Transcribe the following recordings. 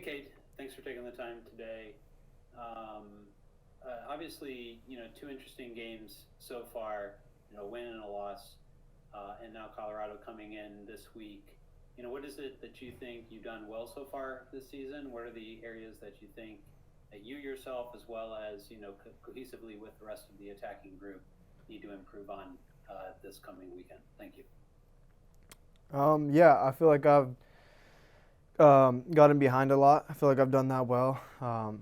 Hey, Cade. Thanks for taking the time today. Obviously, two interesting games so far, a win and a loss, and now Colorado coming in this week. What is it that you think you've done well so far this season? What are the areas that you think that you yourself, as well as, cohesively with the rest of the attacking group, need to improve on this coming weekend? Thank you. Yeah, I feel like I've gotten behind a lot. I feel like I've done that well,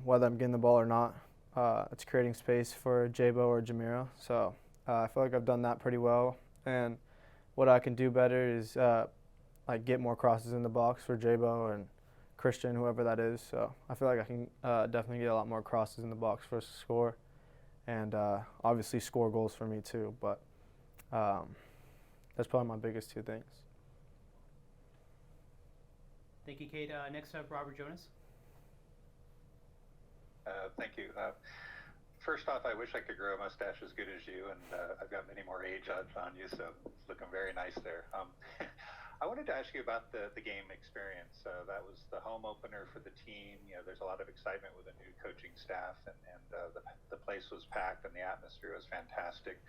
whether I'm getting the ball or not. It's creating space for Jabo or Jamiro. So I feel like I've done that pretty well. And what I can do better is like get more crosses in the box for Jabo and Christian, whoever that is. So I feel like I can definitely get a lot more crosses in the box for us to score, and obviously score goals for me too. But that's probably my biggest two things. Thank you, Cade. Next up, Robert Jonas. Thank you. First off, I wish I could grow a mustache as good as you, and I've got many more age odds on you, so it's looking very nice there. I wanted to ask you about the game experience. That was the home opener for the team. There's a lot of excitement with a new coaching staff, and the place was packed, and the atmosphere was fantastic.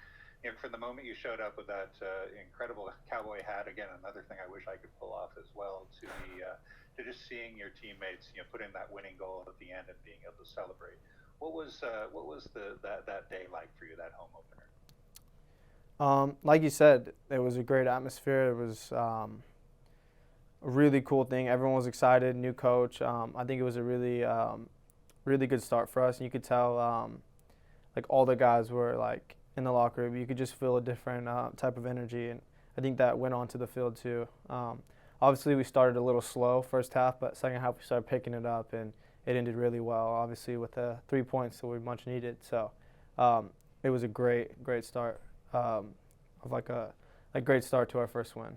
From the moment you showed up with that incredible cowboy hat, again, another thing I wish I could pull off as well, to just seeing your teammates, put in that winning goal at the end and being able to celebrate. What was that day like for you, that home opener? Like you said, it was a great atmosphere. It was a really cool thing. Everyone was excited. New coach. I think it was a really good start for us. And you could tell, like all the guys were like in the locker room. You could just feel a different type of energy, and I think that went onto the field too. Obviously, we started a little slow first half, but second half we started picking it up, and it ended really well. Obviously, with the 3 points that we much needed. So it was a great start. Of like a great start to our first win.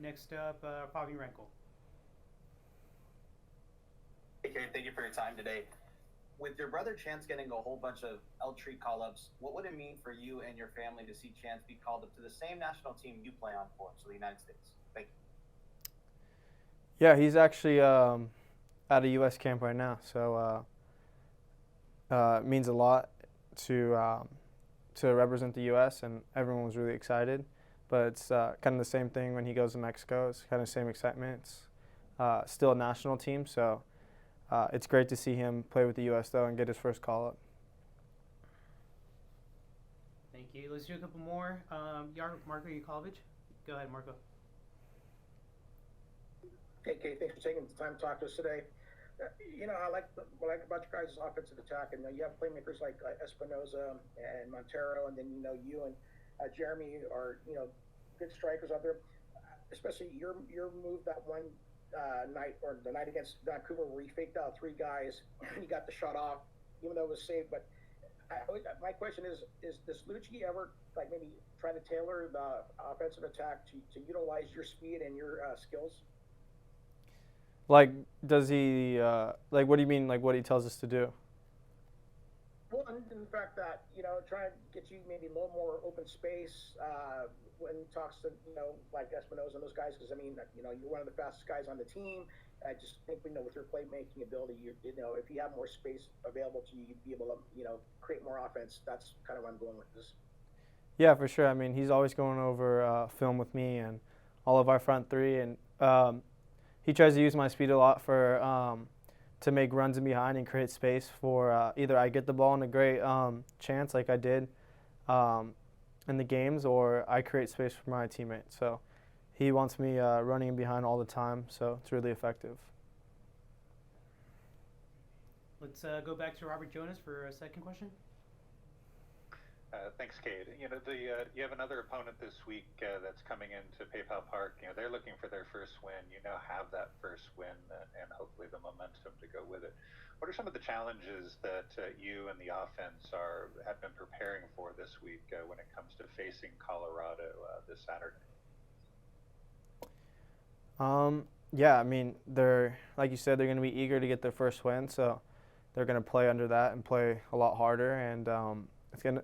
Next up, Bobby Renkel. Hey, Kate, thank you for your time today. With your brother Chance getting a whole bunch of L-Tree call-ups, what would it mean for you and your family to see Chance be called up to the same national team you play on for, so the United States? Thank you. Yeah, he's actually at a U.S. camp right now, so it means a lot to represent the U.S., and everyone was really excited. But it's kind of the same thing when he goes to Mexico. It's kind of the same excitement. It's still a national team, so it's great to see him play with the U.S. though and get his first call-up. Thank you. Let's do a couple more. Marco Yakovich. Go ahead, Marco. Hey, Kate, thanks for taking the time to talk to us today. I like what I like about your guys' offensive attack, and you have playmakers like Espinoza and Montero, and then you and Jeremy are good strikers out there. Especially your move that one night, or the night against Vancouver, where you faked out three guys and you got the shot off, even though it was saved. But my question is does Lucci ever maybe try to tailor the offensive attack to utilize your speed and your skills? Like, does he, what do you mean, like what he tells us to do? Well, in the fact that, trying to get you maybe a little more open space when he talks to, like Espinoza and those guys, because, you're one of the fastest guys on the team. I just think, with your playmaking ability, if you have more space available to you, you'd be able to, create more offense. That's kind of where I'm going with this. Yeah, for sure. I mean, he's always going over film with me and all of our front three, and he tries to use my speed a lot to make runs in behind and create space for either I get the ball in a great chance like I did in the games, or I create space for my teammate. So he wants me running in behind all the time, so it's really effective. Let's go back to Robert Jonas for a second question. Thanks, Cade. You have another opponent this week that's coming into PayPal Park. They're looking for their first win. Have that first win and hopefully the momentum to go with it. What are some of the challenges that you and the offense have been preparing for this week when it comes to facing Colorado this Saturday? Yeah, I mean, like you said, they're going to be eager to get their first win, so they're going to play under that and play a lot harder, and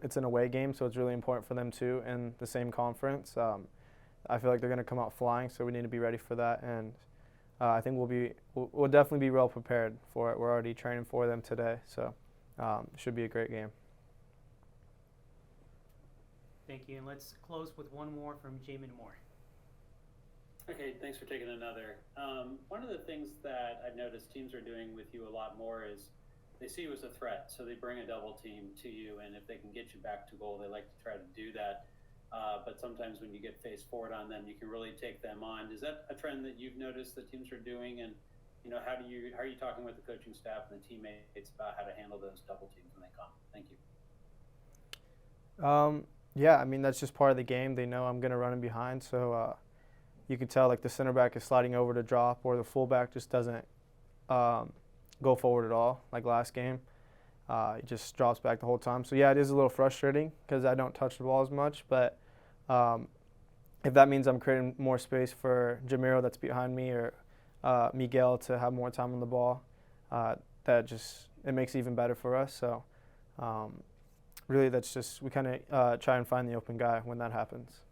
it's an away game, so it's really important for them too in the same conference. I feel like they're going to come out flying, so we need to be ready for that. And I think we'll definitely be well prepared for it. We're already training for them today, so it should be a great game. Thank you. And let's close with one more from Jamin Moore. Okay, thanks for taking another. One of the things that I've noticed teams are doing with you a lot more is they see you as a threat, so they bring a double team to you, and if they can get you back to goal, they like to try to do that. But sometimes when you get faced forward on them, you can really take them on. Is that a trend that you've noticed that teams are doing? And how are you talking with the coaching staff and the teammates about how to handle those double teams when they come? Thank you. Yeah, I mean that's just part of the game. They know I'm going to run in behind, so you can tell like the center back is sliding over to drop, or the fullback just doesn't go forward at all. Like last game, he just drops back the whole time. So yeah, it is a little frustrating because I don't touch the ball as much. But if that means I'm creating more space for Jamiro that's behind me, or Miguel to have more time on the ball, it makes it even better for us. So really, that's just we kind of try and find the open guy when that happens.